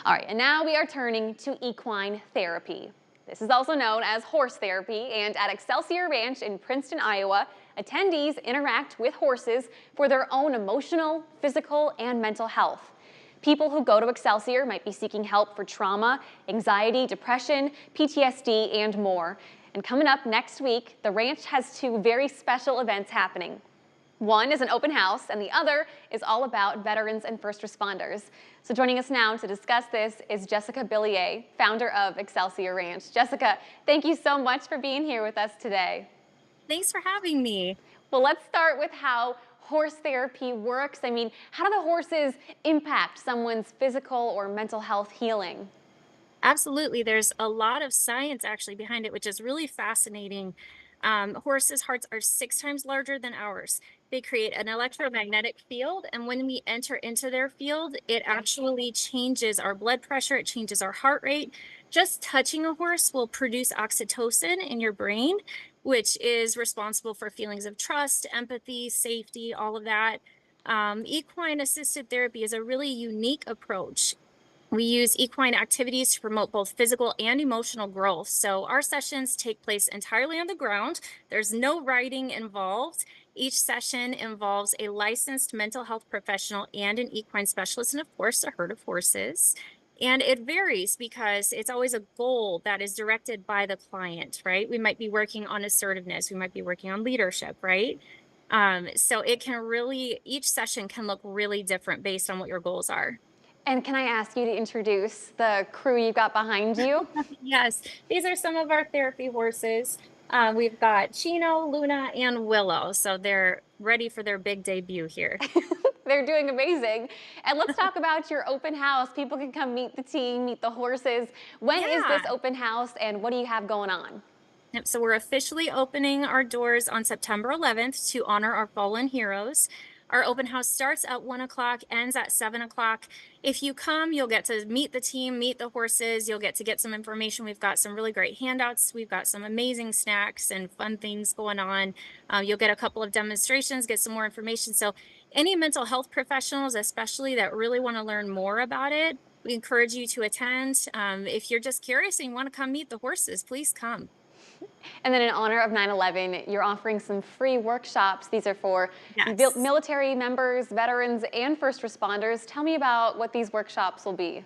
All right, and now we are turning to equine therapy. This is also known as horse therapy, and at Excelsior Ranch in Princeton, Iowa, attendees interact with horses for their own emotional, physical, and mental health. People who go to Excelsior might be seeking help for trauma, anxiety, depression, PTSD, and more. And coming up next week, the ranch has two very special events happening. One is an open house, and the other is all about veterans and first responders. So joining us now to discuss this is Jessica Billier, founder of Excelsior Ranch. Jessica, thank you so much for being here with us today. Thanks for having me. Well, let's start with how horse therapy works. I mean, how do the horses impact someone's physical or mental health healing? Absolutely. There's a lot of science actually behind it, which is really fascinating. Horses' hearts are 6 times larger than ours. They create an electromagnetic field, and when we enter into their field, it actually changes our blood pressure, it changes our heart rate. Just touching a horse will produce oxytocin in your brain, which is responsible for feelings of trust, empathy, safety, all of that. Equine assisted therapy is a really unique approach. We use equine activities to promote both physical and emotional growth. So our sessions take place entirely on the ground. There's no riding involved. Each session involves a licensed mental health professional and an equine specialist, and of course, a herd of horses. And it varies because it's always a goal that is directed by the client, right? We might be working on assertiveness, we might be working on leadership, right? So it can really, each session can look really different based on what your goals are. And can I ask you to introduce the crew you've got behind you? Yes, these are some of our therapy horses. We've got Chino, Luna, and Willow, so they're ready for their big debut here. They're doing amazing. And let's talk about your open house. People can come meet the team, meet the horses. When is this Yeah. open house and what do you have going on? Yep, so we're officially opening our doors on September 11th to honor our fallen heroes. Our open house starts at 1 o'clock, ends at 7 o'clock. If you come, you'll get to meet the team, meet the horses. You'll get some information. We've got some really great handouts. We've got some amazing snacks and fun things going on. You'll get a couple of demonstrations, get some more information. So, any mental health professionals, especially that really want to learn more about it, we encourage you to attend. If you're just curious and you want to come meet the horses, please come. And then in honor of 9/11, you're offering some free workshops. These are for Yes. military members, veterans, and first responders. Tell me about what these workshops will be.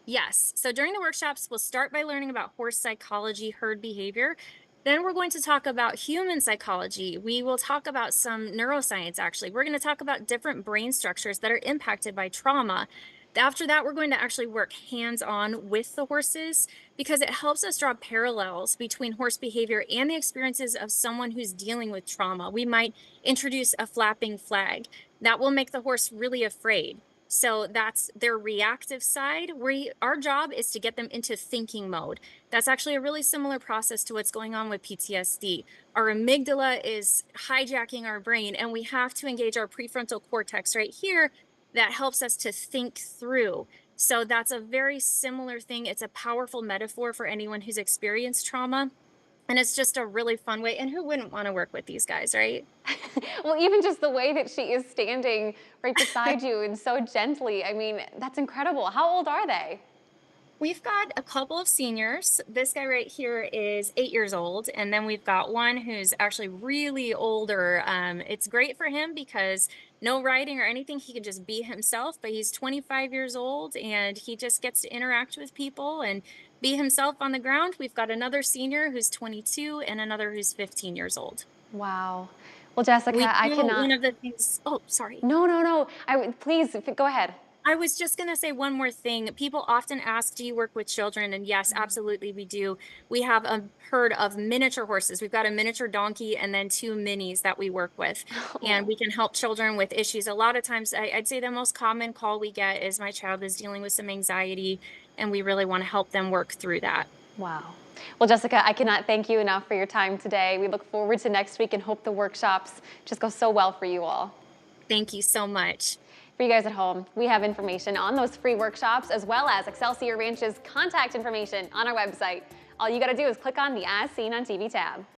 Yes. So during the workshops, we'll start by learning about horse psychology, herd behavior. Then we're going to talk about human psychology. We will talk about some neuroscience, actually. We're going to talk about different brain structures that are impacted by trauma. After that, we're going to actually work hands on with the horses because it helps us draw parallels between horse behavior and the experiences of someone who's dealing with trauma. We might introduce a flapping flag that will make the horse really afraid. So that's their reactive side. Our job is to get them into thinking mode. That's actually a really similar process to what's going on with PTSD. Our amygdala is hijacking our brain, and we have to engage our prefrontal cortex right here that helps us to think through. So that's a very similar thing. It's a powerful metaphor for anyone who's experienced trauma. And it's just a really fun way. And who wouldn't want to work with these guys, right? Well, even just the way that she is standing right beside you and so gently, I mean, that's incredible. How old are they? We've got a couple of seniors. This guy right here is 8 years old. And then we've got one who's actually really older. It's great for him because no riding or anything, he can just be himself, but he's 25 years old and he just gets to interact with people and be himself on the ground. We've got another senior who's 22 and another who's 15 years old. Wow. Well, Jessica, We I do cannot. one of the things. Oh, sorry. No, no, no. Please go ahead. I was just going to say one more thing. People often ask, do you work with children? And yes, absolutely, we do. We have a herd of miniature horses. We've got a miniature donkey and then two minis that we work with. And we can help children with issues. A lot of times, I'd say the most common call we get is my child is dealing with some anxiety, and we really want to help them work through that. Wow. Well, Jessica, I cannot thank you enough for your time today. We look forward to next week and hope the workshops just go so well for you all. Thank you so much. For you guys at home, we have information on those free workshops as well as Excelsior Ranch's contact information on our website. All you got to do is click on the As Seen on TV tab.